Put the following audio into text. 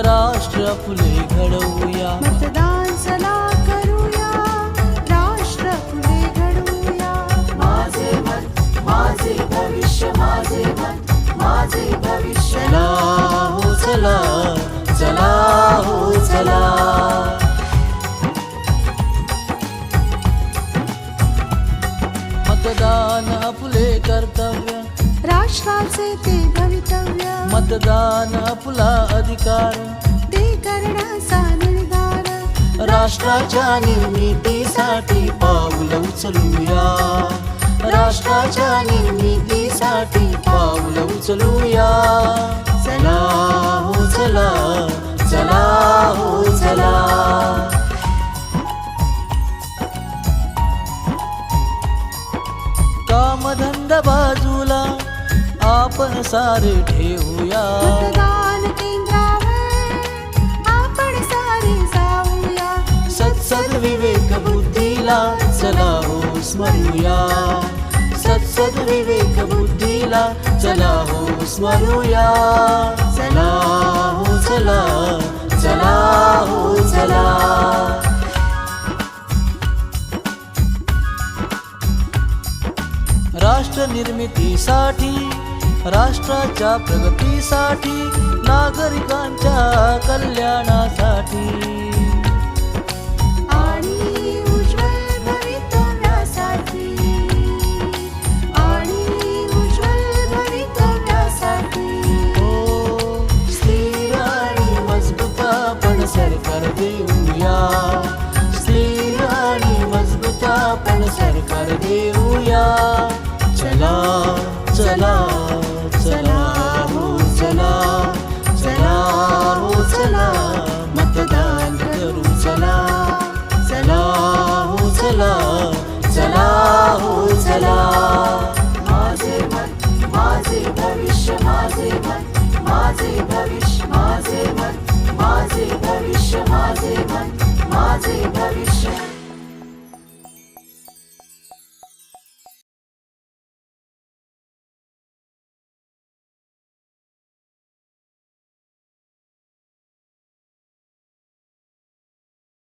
राष्ट्र आपुले घडवूया. मतदान चला करूया, राष्ट्र पुढे घडवूया. माझे मत माझे भविष्य, माझे मत माझे भविष्य. चला हो चला, चला हो चला. मतदान आपुले कर्तव्य, राष्ट्राचे ते भवितव्य. मतदान आपला अधिकार, ते करण्याचा निर्धार. राष्ट्राच्या निर्मितीसाठी पाऊल उचलूया. राष्ट्राच्या निर्मितीसाठी पाऊल उचलूया. चला हो चला, चला हो चला. कामधंदा बाजूला आपण सारे ठेवूया. मतदान केंद्रावर आपण सारे जाऊया. सत्सद विवेक बुद्धीला चला हो स्मरूया. सत्सद विवेक बुद्धीला चला हो स्मरूया. चला हो चला, चला हो चला. राष्ट्र निर्मितीसाठी, राष्ट्राच्या प्रगतीसाठी, नागरिकांच्या कल्याणासाठी आणि उज्ज्वल भवितव्यासाठी, आणि उज्ज्वल भवितव्यासाठी. हो स्थिर आणि मजबूत आपण सरकार देऊया. स्थिर आणि मजबूत आपण सरकार देऊया. चला चला, चला हो चला, चला हो चला. मतदान करू चला, चला हो चला, चला हो चला.